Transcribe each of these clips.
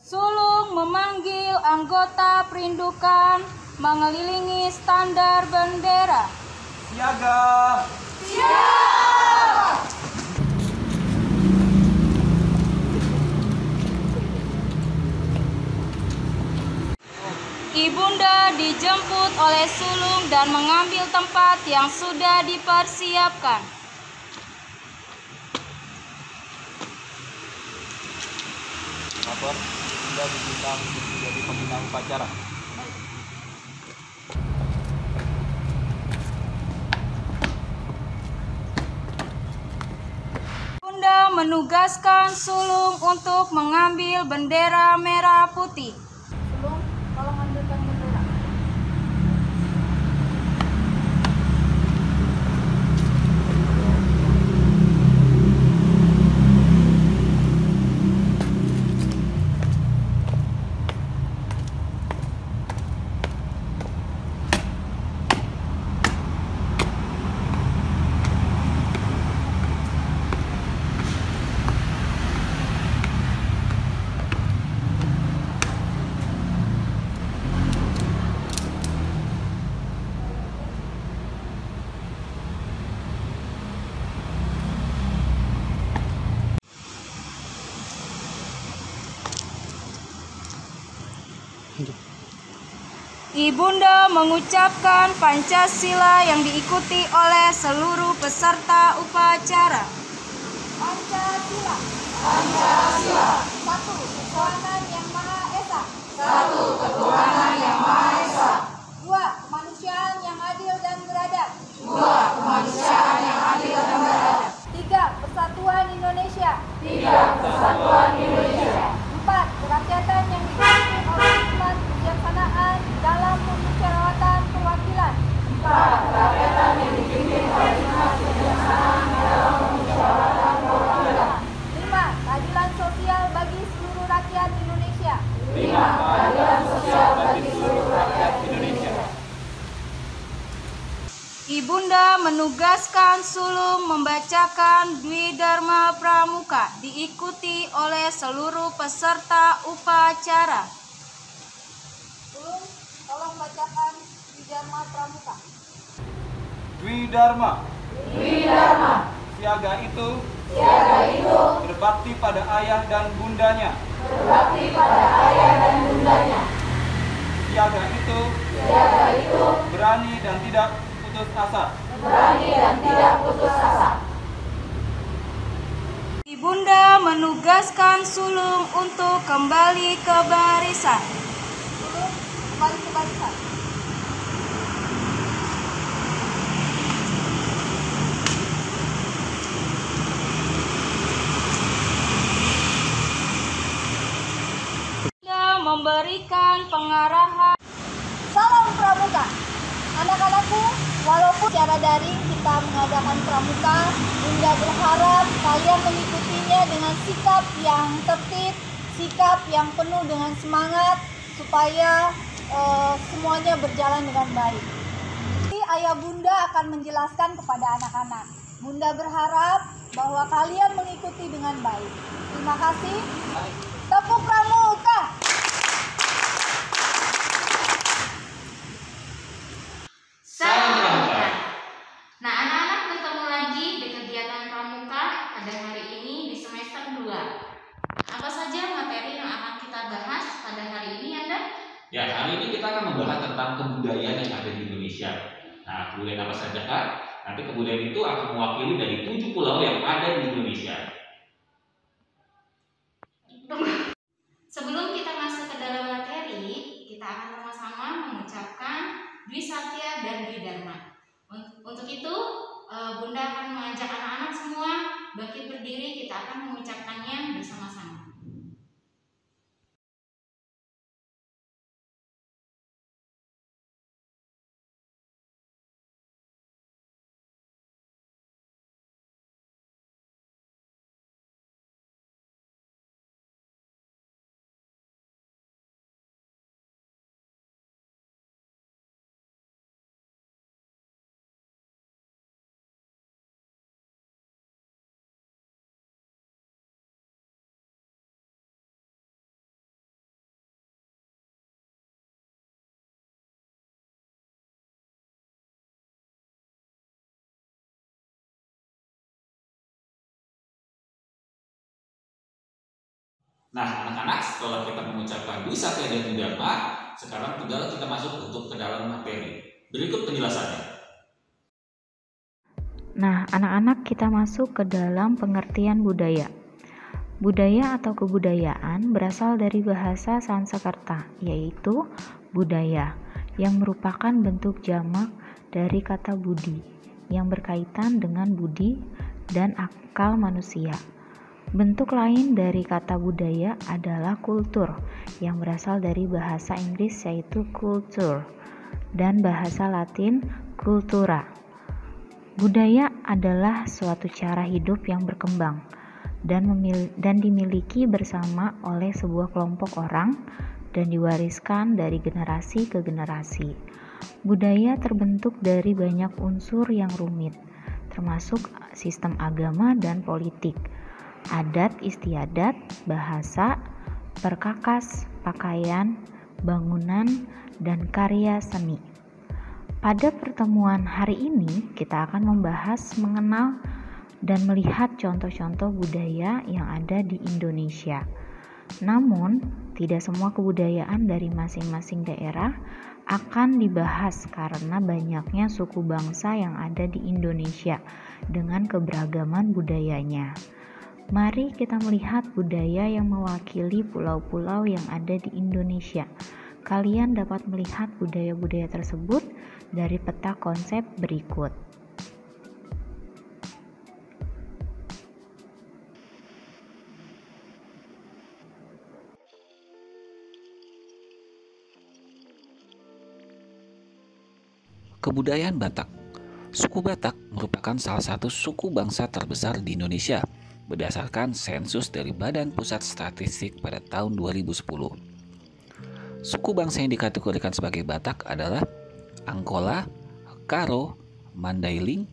Sulung memanggil anggota perindukan mengelilingi standar bendera. Siaga! Siap! Ibunda dijemput oleh sulung dan mengambil tempat yang sudah dipersiapkan. Lapor, Bunda diminta untuk menjadi pembina upacara. Bunda menugaskan sulung untuk mengambil bendera merah putih. Sulung, tolong ambilkan bendera. Ibunda mengucapkan Pancasila yang diikuti oleh seluruh peserta upacara. Pancasila. Pancasila. Satu, ketuhanan yang Maha Esa. Satu, ketuhanan yang Maha Esa. Dua, kemanusiaan yang adil dan beradab. Dua, kemanusiaan yang adil dan beradab. Tiga, persatuan Indonesia. Tiga, persatuan Indonesia. Empat, kerakyatan yang dipimpin oleh hikmat kebijaksanaan dalam pemusyawaratan perwakilan. Empat, kerakyatan yang dipimpin oleh hikmat kebijaksanaan dalam pemusyawaratan perwakilan. Lima, keadilan sosial bagi seluruh rakyat Indonesia. Lima, keadilan sosial bagi seluruh rakyat Indonesia. Ibunda menugaskan sulung membacakan Dwi Dharma Pramuka diikuti oleh seluruh peserta upacara. Sulung, tolong bacakan Dwi Dharma Pramuka. Dwi Dharma. Dwi Dharma. Siaga itu. Siaga itu. Berbakti pada ayah dan bundanya. Berbakti pada ayah dan bundanya. Siaga itu. Siaga itu. Berani dan tidak putus asa. Berani dan tidak putus asa. Ibunda menugaskan sulung untuk kembali ke barisan. Sulung, kembali ke barisan. Ibunda memberikan pengarahan. Salam Pramuka. Anak-anakku, walaupun secara daring kita mengadakan pramuka, Bunda berharap kalian mengikutinya dengan sikap yang tertib, sikap yang penuh dengan semangat, supaya semuanya berjalan dengan baik. Nanti ayah Bunda akan menjelaskan kepada anak-anak. Bunda berharap bahwa kalian mengikuti dengan baik. Terima kasih. Tepuk pramuka. Salam Pramuka. Nah, anak-anak bertemu lagi di kegiatan Pramuka pada hari ini di semester 2. Apa saja materi yang akan kita bahas pada hari ini, Anda? Ya, hari ini kita akan membahas tentang kebudayaan yang ada di Indonesia. Nah, kebudayaan apa saja, Kak? Nanti kebudayaan itu akan mewakili dari 7 pulau yang ada di Indonesia. Sebelum kita masuk ke dalam materi, kita akan sama-sama mengucapkan Dwi Satya dan Dwi Dharma. Untuk itu, Bunda akan mengajak anak-anak semua bangkit berdiri, kita akan mengucapkannya bersama-sama. Nah, anak-anak, setelah kita mengucapkan Dwi Satya dan Dwi Dharma, sekarang tinggal kita masuk untuk ke dalam materi. Berikut penjelasannya. Nah, anak-anak, kita masuk ke dalam pengertian budaya. Budaya atau kebudayaan berasal dari bahasa Sanskerta, yaitu budaya, yang merupakan bentuk jamak dari kata budi, yang berkaitan dengan budi dan akal manusia. Bentuk lain dari kata budaya adalah kultur, yang berasal dari bahasa Inggris yaitu culture, dan bahasa Latin cultura. Budaya adalah suatu cara hidup yang berkembang dan dimiliki bersama oleh sebuah kelompok orang dan diwariskan dari generasi ke generasi. Budaya terbentuk dari banyak unsur yang rumit, termasuk sistem agama dan politik, adat istiadat, bahasa, perkakas, pakaian, bangunan, dan karya seni. Pada pertemuan hari ini, kita akan membahas mengenal dan melihat contoh-contoh budaya yang ada di Indonesia. Namun, tidak semua kebudayaan dari masing-masing daerah akan dibahas karena banyaknya suku bangsa yang ada di Indonesia dengan keberagaman budayanya. Mari kita melihat budaya yang mewakili pulau-pulau yang ada di Indonesia. Kalian dapat melihat budaya-budaya tersebut dari peta konsep berikut. Kebudayaan Batak. Suku Batak merupakan salah satu suku bangsa terbesar di Indonesia berdasarkan sensus dari Badan Pusat Statistik pada tahun 2010. Suku bangsa yang dikategorikan sebagai Batak adalah Angkola, Karo, Mandailing,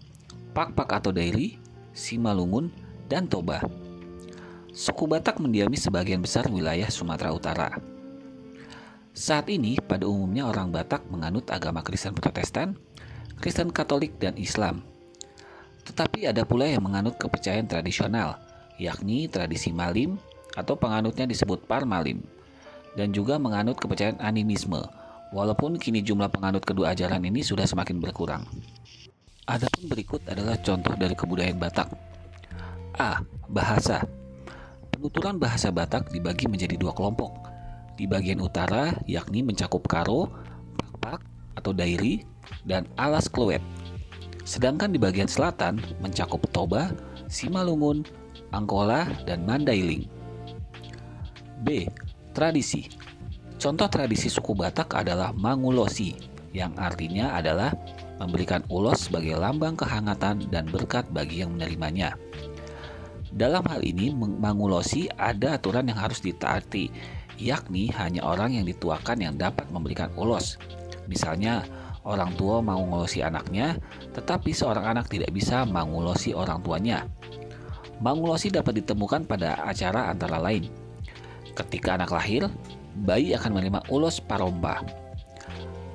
Pakpak atau Dairi, Simalungun, dan Toba. Suku Batak mendiami sebagian besar wilayah Sumatera Utara. Saat ini, pada umumnya orang Batak menganut agama Kristen Protestan, Kristen Katolik, dan Islam. Tetapi ada pula yang menganut kepercayaan tradisional, yakni tradisi Malim atau penganutnya disebut Parmalim, dan juga menganut kepercayaan animisme, walaupun kini jumlah penganut kedua ajaran ini sudah semakin berkurang. Adapun berikut adalah contoh dari kebudayaan Batak. A. Bahasa. Penuturan bahasa Batak dibagi menjadi dua kelompok. Di bagian utara, yakni mencakup Karo, Pakpak atau Dairi, dan Alas Kluet. Sedangkan di bagian selatan mencakup Toba, Simalungun, Angkola, dan Mandailing. B. Tradisi. Contoh tradisi suku Batak adalah Mangulosi, yang artinya adalah memberikan ulos sebagai lambang kehangatan dan berkat bagi yang menerimanya. Dalam hal ini, Mangulosi ada aturan yang harus ditaati, yakni hanya orang yang dituakan yang dapat memberikan ulos. Misalnya, orang tua mau ngulosi anaknya, tetapi seorang anak tidak bisa mangulosi orang tuanya. Mangulosi dapat ditemukan pada acara antara lain. Ketika anak lahir, bayi akan menerima ulos parompa.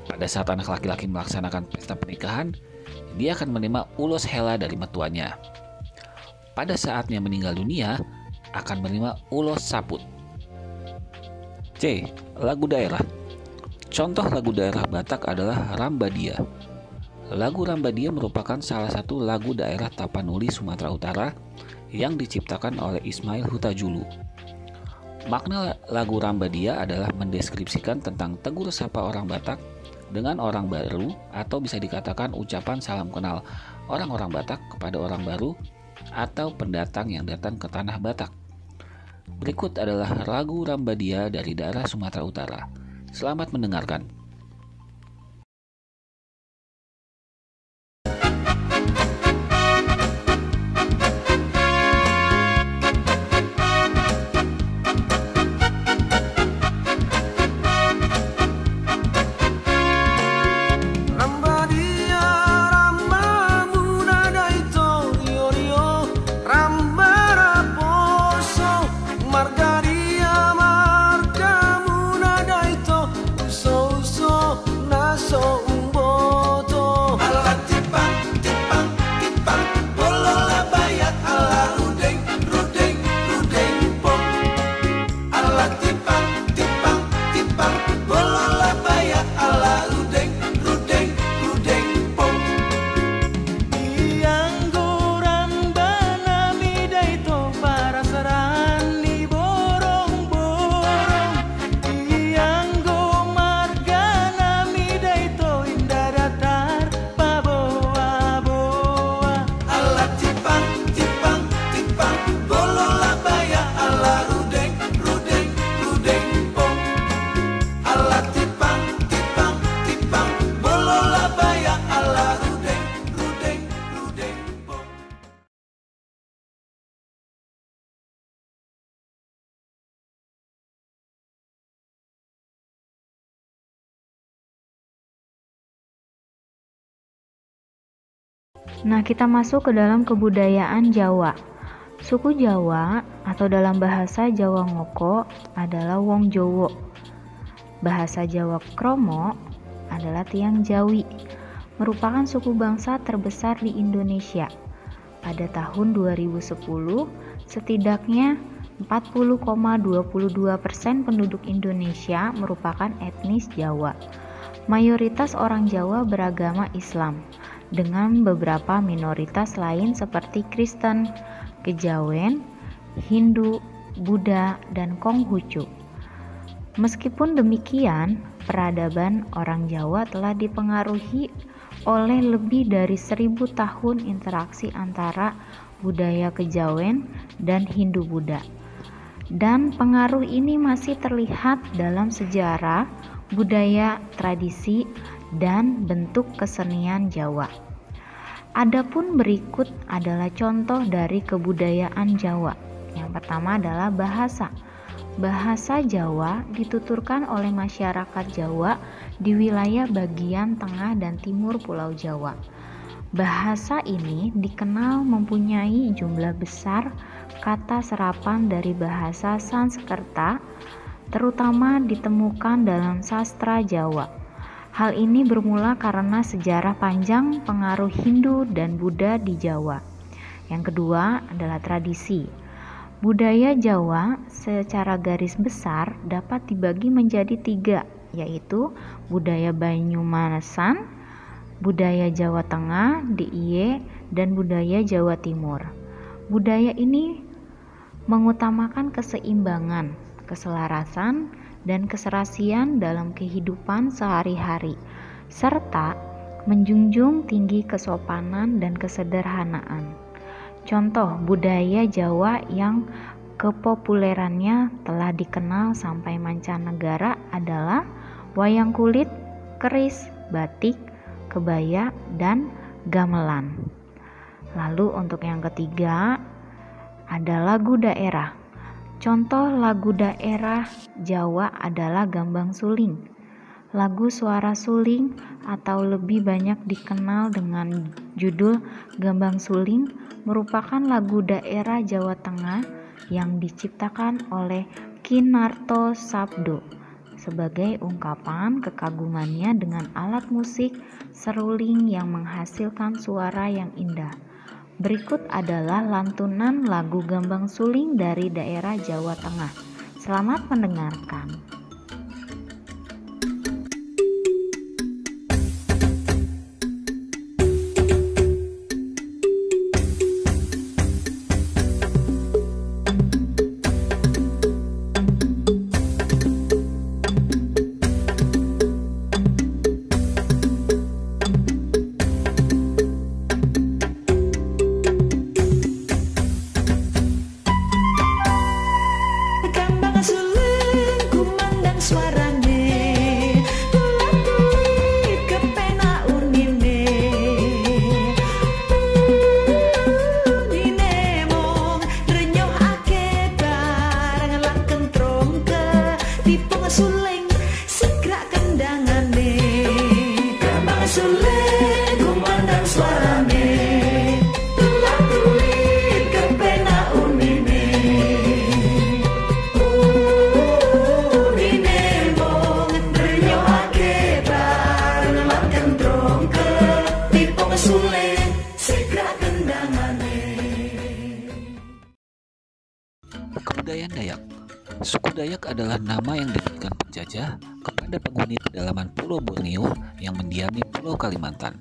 Pada saat anak laki-laki melaksanakan pesta pernikahan, dia akan menerima ulos hela dari mertuanya. Pada saatnya meninggal dunia, akan menerima ulos saput. C. Lagu daerah. Contoh lagu daerah Batak adalah Rambadia. Lagu Rambadia merupakan salah satu lagu daerah Tapanuli, Sumatera Utara yang diciptakan oleh Ismail Huta-Julu. Makna lagu Rambadia adalah mendeskripsikan tentang tegur sapa orang Batak dengan orang baru, atau bisa dikatakan ucapan salam kenal orang-orang Batak kepada orang baru atau pendatang yang datang ke tanah Batak. Berikut adalah lagu Rambadia dari daerah Sumatera Utara. Selamat mendengarkan. Margaria, marga muna daito, uso Nah, kita masuk ke dalam kebudayaan Jawa. Suku Jawa atau dalam bahasa Jawa Ngoko adalah Wong Jowo. Bahasa Jawa Kromo adalah Tiang Jawi, merupakan suku bangsa terbesar di Indonesia. Pada tahun 2010, setidaknya 40,22% penduduk Indonesia merupakan etnis Jawa. Mayoritas orang Jawa beragama Islam, dengan beberapa minoritas lain seperti Kristen, Kejawen, Hindu, Buddha, dan Konghucu. Meskipun demikian, peradaban orang Jawa telah dipengaruhi oleh lebih dari 1000 tahun interaksi antara budaya Kejawen dan Hindu-Buddha. Dan pengaruh ini masih terlihat dalam sejarah, budaya, tradisi, dan bentuk kesenian Jawa. Adapun berikut adalah contoh dari kebudayaan Jawa. Yang pertama adalah bahasa. Bahasa Jawa dituturkan oleh masyarakat Jawa di wilayah bagian tengah dan timur Pulau Jawa. Bahasa ini dikenal mempunyai jumlah besar kata serapan dari bahasa Sanskerta, terutama ditemukan dalam sastra Jawa. Hal ini bermula karena sejarah panjang pengaruh Hindu dan Buddha di Jawa. Yang kedua adalah tradisi. Budaya Jawa secara garis besar dapat dibagi menjadi 3, yaitu budaya Banyumasan, budaya Jawa Tengah, DIY, dan budaya Jawa Timur. Budaya ini mengutamakan keseimbangan, keselarasan, dan keserasian dalam kehidupan sehari-hari, serta menjunjung tinggi kesopanan dan kesederhanaan. Contoh budaya Jawa yang kepopulerannya telah dikenal sampai mancanegara adalah wayang kulit, keris, batik, kebaya, dan gamelan. Lalu untuk yang ketiga ada lagu daerah. Contoh lagu daerah Jawa adalah Gambang Suling. Lagu Suara Suling atau lebih banyak dikenal dengan judul Gambang Suling merupakan lagu daerah Jawa Tengah yang diciptakan oleh Kinarto Sabdo sebagai ungkapan kekagumannya dengan alat musik seruling yang menghasilkan suara yang indah. Berikut adalah lantunan lagu Gambang Suling dari daerah Jawa Tengah. Selamat mendengarkan. Kebudayaan Dayak. Suku Dayak adalah nama yang diberikan penjajah kepada penghuni pedalaman Pulau Borneo yang mendiami Pulau Kalimantan.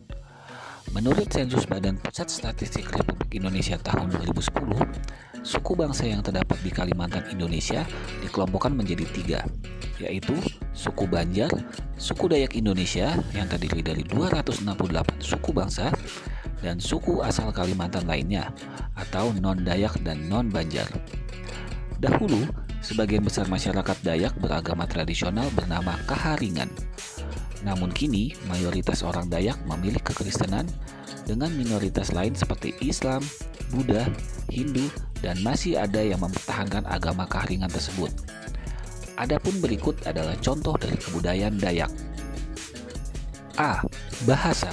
Menurut sensus Badan Pusat Statistik Republik Indonesia tahun 2010, suku bangsa yang terdapat di Kalimantan Indonesia dikelompokkan menjadi 3, yaitu suku Banjar, suku Dayak Indonesia yang terdiri dari 268 suku bangsa, dan suku asal Kalimantan lainnya atau non-Dayak dan non-Banjar. Dahulu, sebagian besar masyarakat Dayak beragama tradisional bernama Kaharingan. Namun kini, mayoritas orang Dayak memilih kekristenan dengan minoritas lain seperti Islam, Buddha, Hindu, dan masih ada yang mempertahankan agama Kaharingan tersebut. Adapun berikut adalah contoh dari kebudayaan Dayak. A. Bahasa.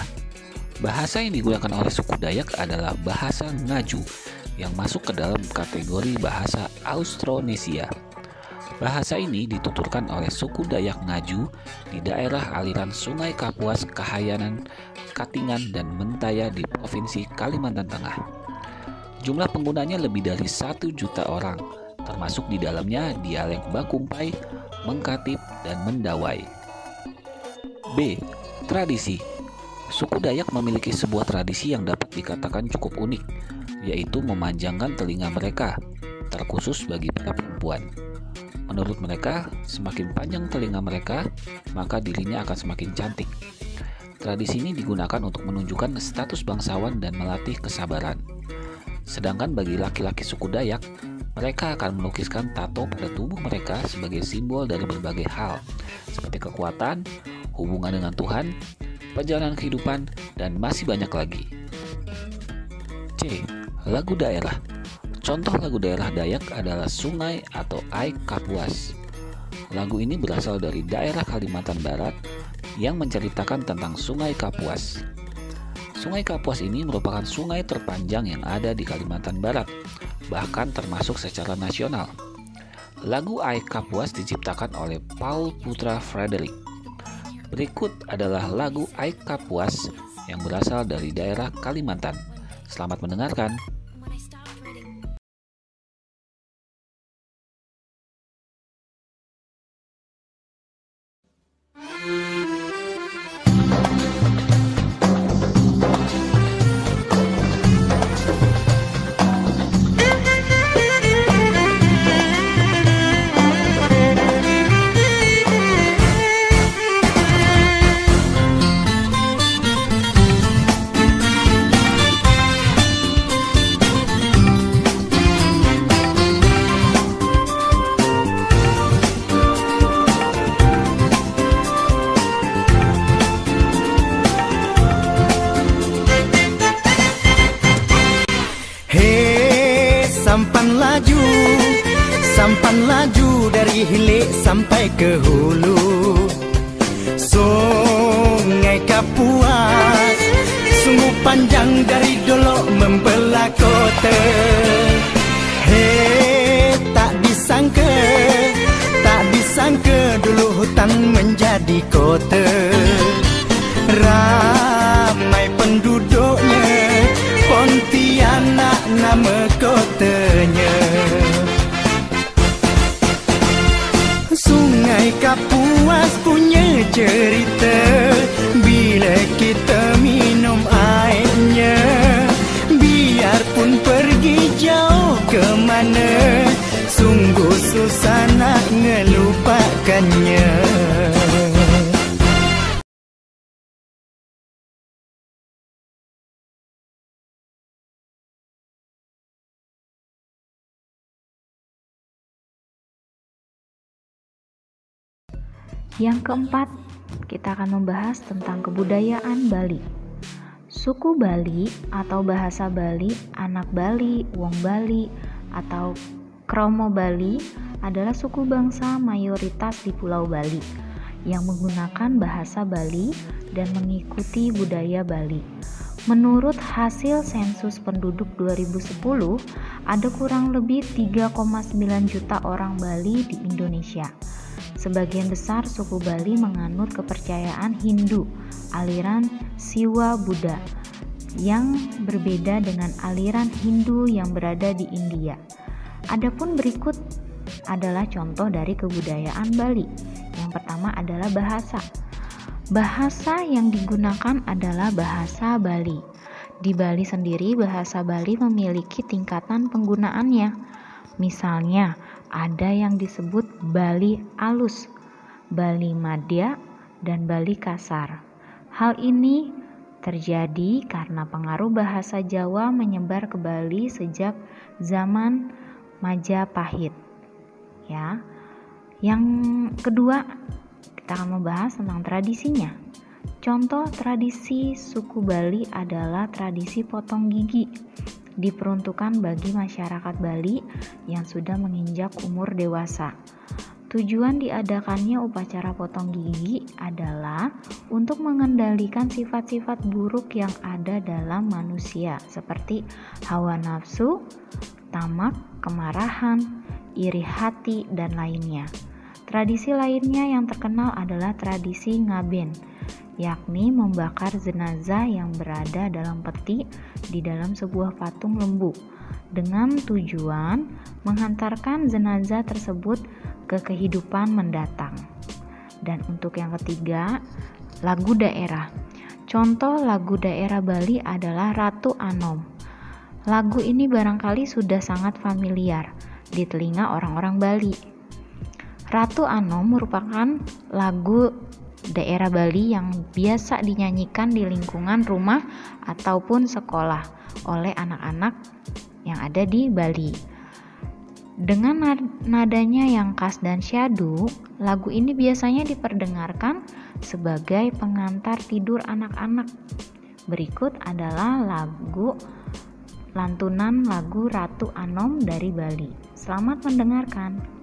Bahasa yang digunakan oleh suku Dayak adalah bahasa Ngaju yang masuk ke dalam kategori bahasa Austronesia. Bahasa ini dituturkan oleh suku Dayak Ngaju di daerah aliran Sungai Kapuas, Kahayanan, Katingan, dan Mentaya di Provinsi Kalimantan Tengah. Jumlah penggunanya lebih dari 1 juta orang, termasuk di dalamnya dialek Bakumpai, Mengkatip, dan Mendawai. B. Tradisi. Suku Dayak memiliki sebuah tradisi yang dapat dikatakan cukup unik, yaitu memanjangkan telinga mereka, terkhusus bagi para perempuan. Menurut mereka, semakin panjang telinga mereka, maka dirinya akan semakin cantik. Tradisi ini digunakan untuk menunjukkan status bangsawan dan melatih kesabaran. Sedangkan bagi laki-laki suku Dayak, mereka akan melukiskan tato pada tubuh mereka sebagai simbol dari berbagai hal, seperti kekuatan, hubungan dengan Tuhan, perjalanan kehidupan, dan masih banyak lagi. C. Lagu daerah. Contoh lagu daerah Dayak adalah Sungai atau Aik Kapuas. Lagu ini berasal dari daerah Kalimantan Barat yang menceritakan tentang Sungai Kapuas. Sungai Kapuas ini merupakan sungai terpanjang yang ada di Kalimantan Barat, bahkan termasuk secara nasional. Lagu Aik Kapuas diciptakan oleh Paul Putra Frederick. Berikut adalah lagu Aik Kapuas yang berasal dari daerah Kalimantan. Selamat mendengarkan. Sampan laju dari hilir sampai ke hulu. Sungai Kapuas sungguh panjang dari Dolok membelah kota. Hei, tak disangka dulu hutan menjadi kota. Ramai penduduknya, Pontianak nama kotanya. Sungai Kapuas punya cerita, bila kita minum airnya, biarpun pergi jauh ke mana, sungguh susah nak ngelupakannya. Yang keempat, kita akan membahas tentang kebudayaan Bali. Suku Bali atau bahasa Bali, anak Bali, wong Bali, atau Kromo Bali adalah suku bangsa mayoritas di Pulau Bali yang menggunakan bahasa Bali dan mengikuti budaya Bali. Menurut hasil sensus penduduk 2010, ada kurang lebih 3,9 juta orang Bali di Indonesia. Sebagian besar suku Bali menganut kepercayaan Hindu, aliran Siwa Buddha, yang berbeda dengan aliran Hindu yang berada di India. Adapun berikut adalah contoh dari kebudayaan Bali. Yang pertama adalah bahasa. Bahasa yang digunakan adalah bahasa Bali. Di Bali sendiri, bahasa Bali memiliki tingkatan penggunaannya. Misalnya, ada yang disebut Bali Alus, Bali Madya, dan Bali Kasar. Hal ini terjadi karena pengaruh bahasa Jawa menyebar ke Bali sejak zaman Majapahit. Ya. Yang kedua, kita akan membahas tentang tradisinya. Contoh tradisi suku Bali adalah tradisi potong gigi. Diperuntukkan bagi masyarakat Bali yang sudah menginjak umur dewasa. Tujuan diadakannya upacara potong gigi adalah untuk mengendalikan sifat-sifat buruk yang ada dalam manusia seperti hawa nafsu, tamak, kemarahan, iri hati, dan lainnya. Tradisi lainnya yang terkenal adalah tradisi ngaben, yakni membakar jenazah yang berada dalam peti di dalam sebuah patung lembu dengan tujuan menghantarkan jenazah tersebut ke kehidupan mendatang. Dan untuk yang ketiga, lagu daerah. Contoh lagu daerah Bali adalah Ratu Anom. Lagu ini barangkali sudah sangat familiar di telinga orang-orang Bali. Ratu Anom merupakan lagu daerah Bali yang biasa dinyanyikan di lingkungan rumah ataupun sekolah oleh anak-anak yang ada di Bali. Dengan nadanya yang khas dan syahdu, lagu ini biasanya diperdengarkan sebagai pengantar tidur anak-anak. Berikut adalah lantunan lagu Ratu Anom dari Bali. Selamat mendengarkan.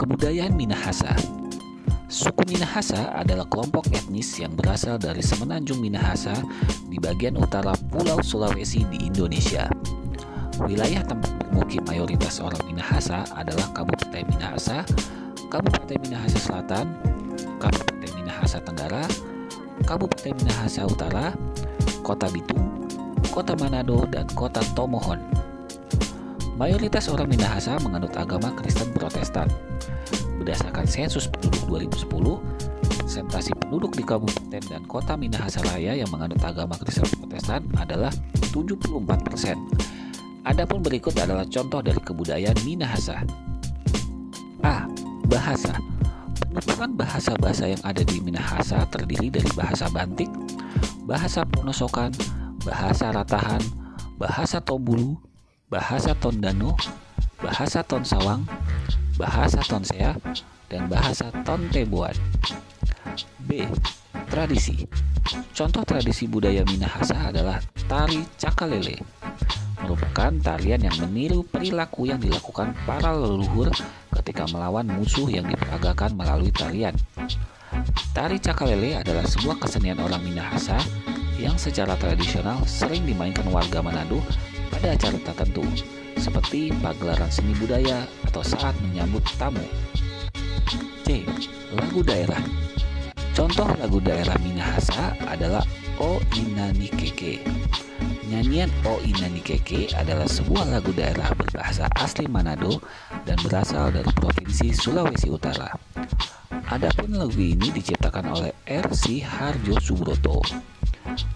Kebudayaan Minahasa. Suku Minahasa adalah kelompok etnis yang berasal dari semenanjung Minahasa di bagian utara Pulau Sulawesi di Indonesia. Wilayah tempat bermukim mayoritas orang Minahasa adalah Kabupaten Minahasa, Kabupaten Minahasa Selatan, Kabupaten Minahasa Tenggara, Kabupaten Minahasa Utara, Kota Bitung, Kota Manado, dan Kota Tomohon. Mayoritas orang Minahasa menganut agama Kristen Protestan. Berdasarkan sensus penduduk 2010, persentase penduduk di Kabupaten dan Kota Minahasa Raya yang menganut agama Kristen Protestan adalah 74%. Adapun berikut adalah contoh dari kebudayaan Minahasa. A. Bahasa. Penuturan bahasa-bahasa yang ada di Minahasa terdiri dari bahasa Bantik, bahasa Ponosokan, bahasa Ratahan, bahasa Tombulu, bahasa Tondano, bahasa Tonsawang, bahasa Tonsea, dan bahasa Tonteboan. B. Tradisi. Contoh tradisi budaya Minahasa adalah tari cakalele, merupakan tarian yang meniru perilaku yang dilakukan para leluhur ketika melawan musuh yang diperagakan melalui tarian. Tari cakalele adalah sebuah kesenian orang Minahasa yang secara tradisional sering dimainkan warga Manado pada acara tertentu, seperti pagelaran seni budaya atau saat menyambut tamu. C. Lagu daerah. Contoh lagu daerah Minahasa adalah O Inani Keke. Nyanyian O Inani Keke adalah sebuah lagu daerah berbahasa asli Manado dan berasal dari Provinsi Sulawesi Utara. Adapun lagu ini diciptakan oleh R.C. Harjo Subroto.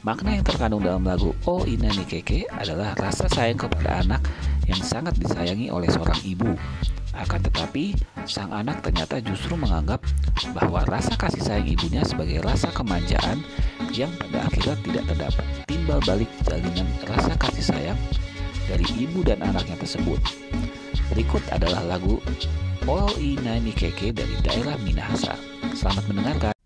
Makna yang terkandung dalam lagu O Inani Keke adalah rasa sayang kepada anak yang sangat disayangi oleh seorang ibu. Akan tetapi, sang anak ternyata justru menganggap bahwa rasa kasih sayang ibunya sebagai rasa kemanjaan yang pada akhirnya tidak terdapat timbal balik jalinan rasa kasih sayang dari ibu dan anaknya tersebut. Berikut adalah lagu All Ina Nikeke dari daerah Minahasa. Selamat mendengarkan.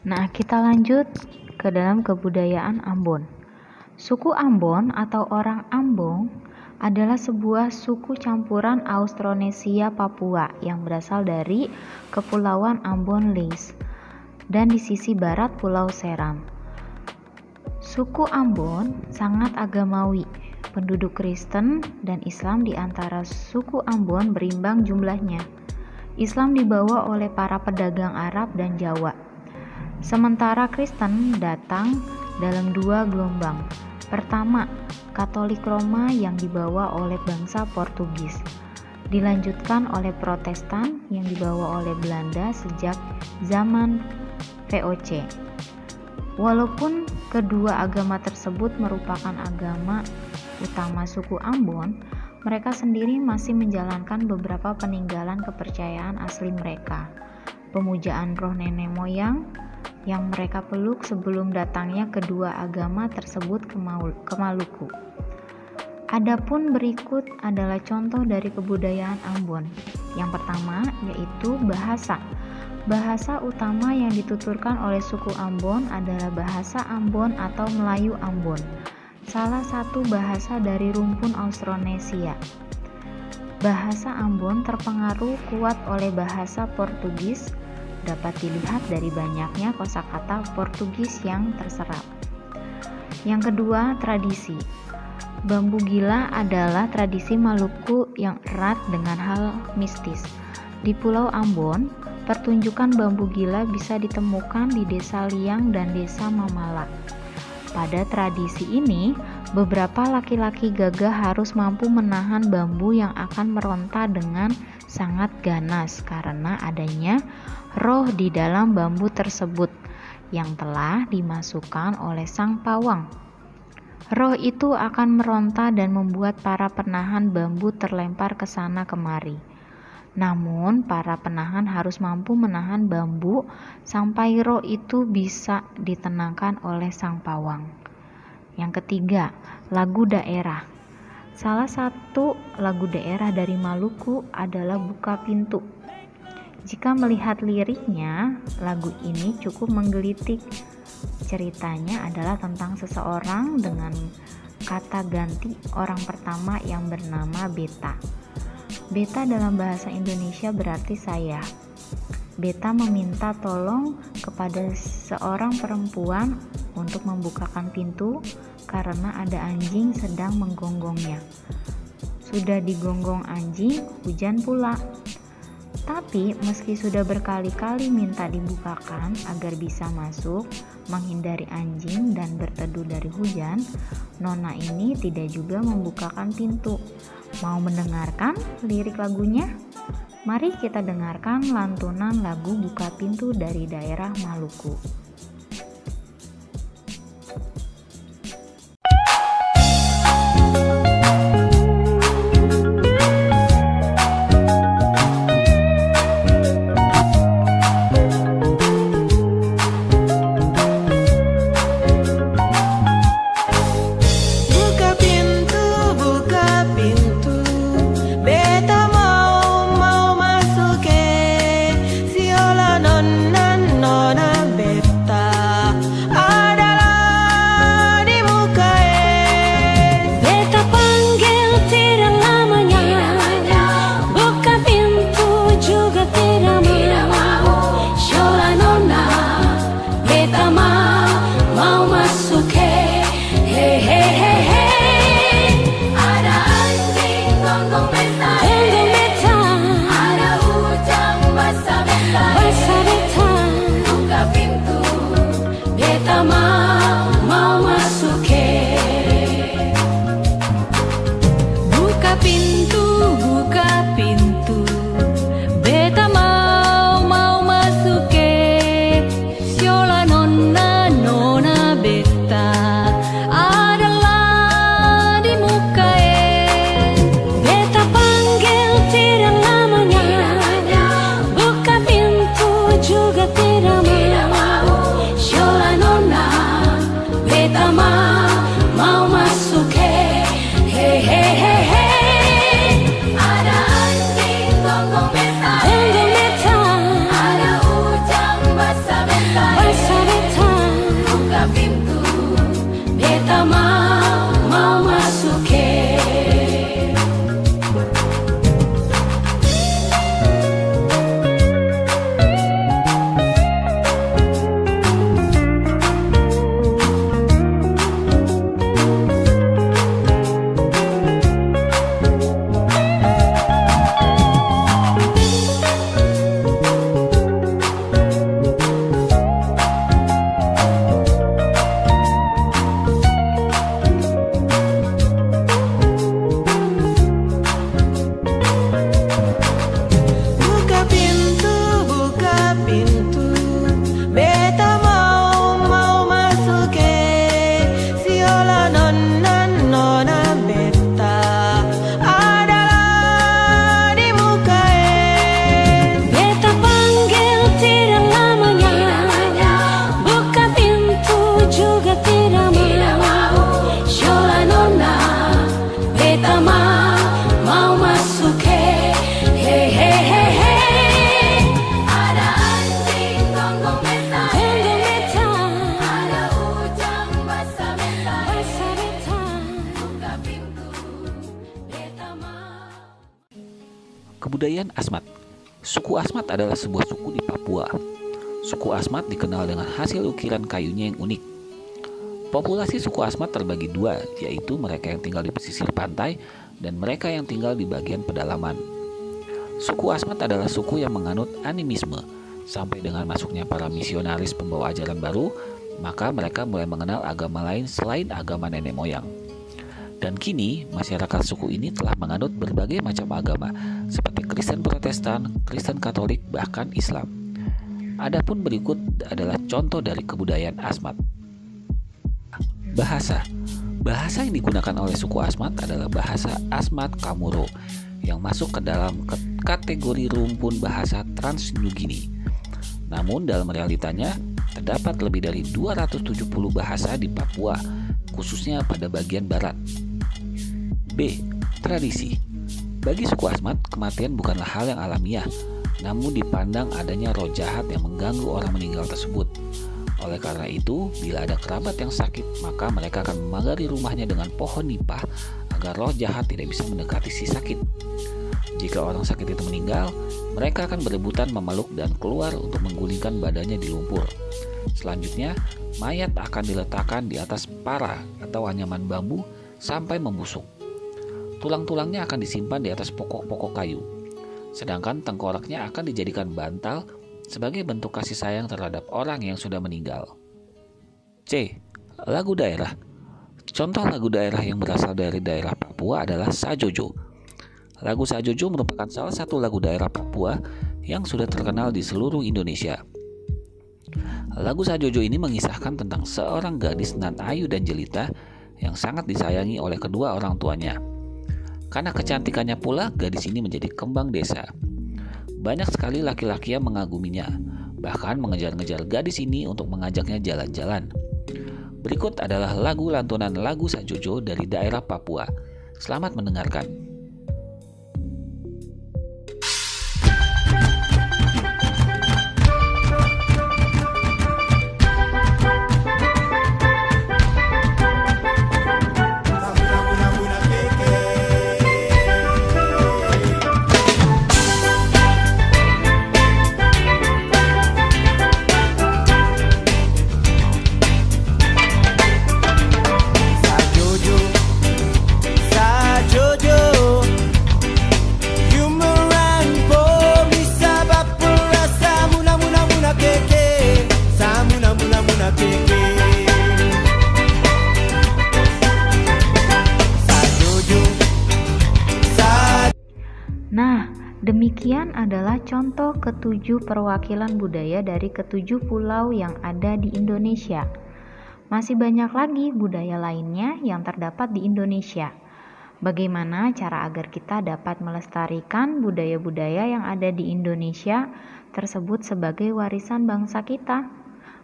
Nah, kita lanjut ke dalam kebudayaan Ambon. Suku Ambon atau orang Ambon adalah sebuah suku campuran Austronesia Papua yang berasal dari Kepulauan Ambon Leis dan di sisi barat Pulau Seram. Suku Ambon sangat agamawi. Penduduk Kristen dan Islam di antara suku Ambon berimbang jumlahnya. Islam dibawa oleh para pedagang Arab dan Jawa. Sementara Kristen datang dalam dua gelombang. Pertama, Katolik Roma yang dibawa oleh bangsa Portugis. Dilanjutkan oleh Protestan yang dibawa oleh Belanda sejak zaman VOC. Walaupun kedua agama tersebut merupakan agama utama suku Ambon, mereka sendiri masih menjalankan beberapa peninggalan kepercayaan asli mereka. Pemujaan roh nenek moyang yang mereka peluk sebelum datangnya kedua agama tersebut ke Maluku. Adapun berikut adalah contoh dari kebudayaan Ambon. Yang pertama yaitu bahasa. Bahasa utama yang dituturkan oleh suku Ambon adalah bahasa Ambon atau Melayu Ambon, salah satu bahasa dari rumpun Austronesia. Bahasa Ambon terpengaruh kuat oleh bahasa Portugis, dapat dilihat dari banyaknya kosakata Portugis yang terserap. Yang kedua, tradisi. Bambu gila adalah tradisi Maluku yang erat dengan hal mistis. Di Pulau Ambon, pertunjukan bambu gila bisa ditemukan di Desa Liang dan Desa Mamala. Pada tradisi ini, beberapa laki-laki gagah harus mampu menahan bambu yang akan meronta dengan sangat ganas karena adanya roh di dalam bambu tersebut yang telah dimasukkan oleh sang pawang. Roh itu akan meronta dan membuat para penahan bambu terlempar ke sana kemari. Namun, para penahan harus mampu menahan bambu sampai roh itu bisa ditenangkan oleh sang pawang. Yang ketiga, lagu daerah. Salah satu lagu daerah dari Maluku adalah Buka Pintu. Jika melihat liriknya, lagu ini cukup menggelitik. Ceritanya adalah tentang seseorang dengan kata ganti orang pertama yang bernama Beta. Beta dalam bahasa Indonesia berarti saya. Beta meminta tolong kepada seorang perempuan untuk membukakan pintu karena ada anjing sedang menggonggongnya. Sudah digonggong anjing, hujan pula. Tapi meski sudah berkali-kali minta dibukakan agar bisa masuk, menghindari anjing dan berteduh dari hujan, Nona ini tidak juga membukakan pintu. Mau mendengarkan lirik lagunya? Mari kita dengarkan lantunan lagu Buka Pintu dari daerah Maluku. Buka pintu, beta mau masuk ke siola nona beta adalah di muka Beta panggil tidak lamanya, buka pintu juga tidak mau. Shola nona, beta mau masuk hehehehe. Ada anjing gonggong beta, ada hujan basah beta. Buka pintu, beta mau masuk Buka pintu, beta mau masuk siola nona beta adalah di muka Beta panggil tidak lamanya, buka pintu juga tidak mau. Siola nona beta mau masuk hehehehe. Ada anjing gonggong beta, ada hujan basah beta. Buka pintu, beta mau masuk Buka pintu, beta mau masuk ke siola nona beta adalah di muka Beta panggil tidak lamanya, buka pintu juga tidak mau. Shola nona, beta mau masuk hehehehe. Ada anjing gonggong beta, ada hujan basah beta. Buka pintu, beta Kebudayaan Asmat. Suku Asmat adalah sebuah suku di Papua. Suku Asmat dikenal dengan hasil ukiran kayunya yang unik. Populasi suku Asmat terbagi dua, yaitu mereka yang tinggal di pesisir pantai dan mereka yang tinggal di bagian pedalaman. Suku Asmat adalah suku yang menganut animisme. Sampai dengan masuknya para misionaris pembawa ajaran baru, maka mereka mulai mengenal agama lain selain agama nenek moyang. Dan kini, masyarakat suku ini telah menganut berbagai macam agama, seperti Kristen Protestan, Kristen Katolik, bahkan Islam. Adapun berikut adalah contoh dari kebudayaan Asmat. Bahasa. Bahasa yang digunakan oleh suku Asmat adalah bahasa Asmat Kamuro yang masuk ke dalam kategori rumpun bahasa Trans-New Guinea. Namun dalam realitanya terdapat lebih dari 270 bahasa di Papua, khususnya pada bagian barat. B. Tradisi. Bagi suku Asmat, kematian bukanlah hal yang alamiah, namun dipandang adanya roh jahat yang mengganggu orang meninggal tersebut. Oleh karena itu, bila ada kerabat yang sakit, maka mereka akan memagari rumahnya dengan pohon nipah agar roh jahat tidak bisa mendekati si sakit. Jika orang sakit itu meninggal, mereka akan berebutan memeluk dan keluar untuk menggulingkan badannya di lumpur. Selanjutnya, mayat akan diletakkan di atas para atau anyaman bambu sampai membusuk. Tulang-tulangnya akan disimpan di atas pokok-pokok kayu. Sedangkan tengkoraknya akan dijadikan bantal sebagai bentuk kasih sayang terhadap orang yang sudah meninggal. C. Lagu daerah. Contoh lagu daerah yang berasal dari daerah Papua adalah Sajojo. Lagu Sajojo merupakan salah satu lagu daerah Papua yang sudah terkenal di seluruh Indonesia. Lagu Sajojo ini mengisahkan tentang seorang gadis nan ayu dan jelita yang sangat disayangi oleh kedua orang tuanya. Karena kecantikannya pula, gadis ini menjadi kembang desa. Banyak sekali laki-laki yang mengaguminya, bahkan mengejar-ngejar gadis ini untuk mengajaknya jalan-jalan. Berikut adalah lagu lantunan lagu Sajojo dari daerah Papua. Selamat mendengarkan. Nah, demikian adalah contoh ketujuh perwakilan budaya dari ketujuh pulau yang ada di Indonesia. Masih banyak lagi budaya lainnya yang terdapat di Indonesia. Bagaimana cara agar kita dapat melestarikan budaya-budaya yang ada di Indonesia tersebut sebagai warisan bangsa kita?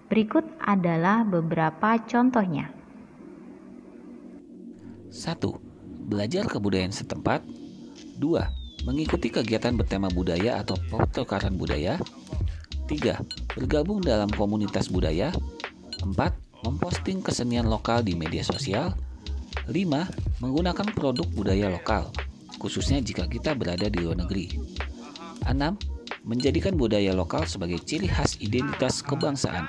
Berikut adalah beberapa contohnya. 1. Belajar kebudayaan setempat. 2. Mengikuti kegiatan bertema budaya atau pertukaran budaya. 3. Bergabung dalam komunitas budaya. 4. Memposting kesenian lokal di media sosial. 5. Menggunakan produk budaya lokal, khususnya jika kita berada di luar negeri. 6. Menjadikan budaya lokal sebagai ciri khas identitas kebangsaan.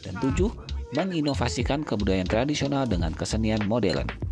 Dan 7. Menginovasikan kebudayaan tradisional dengan kesenian modern.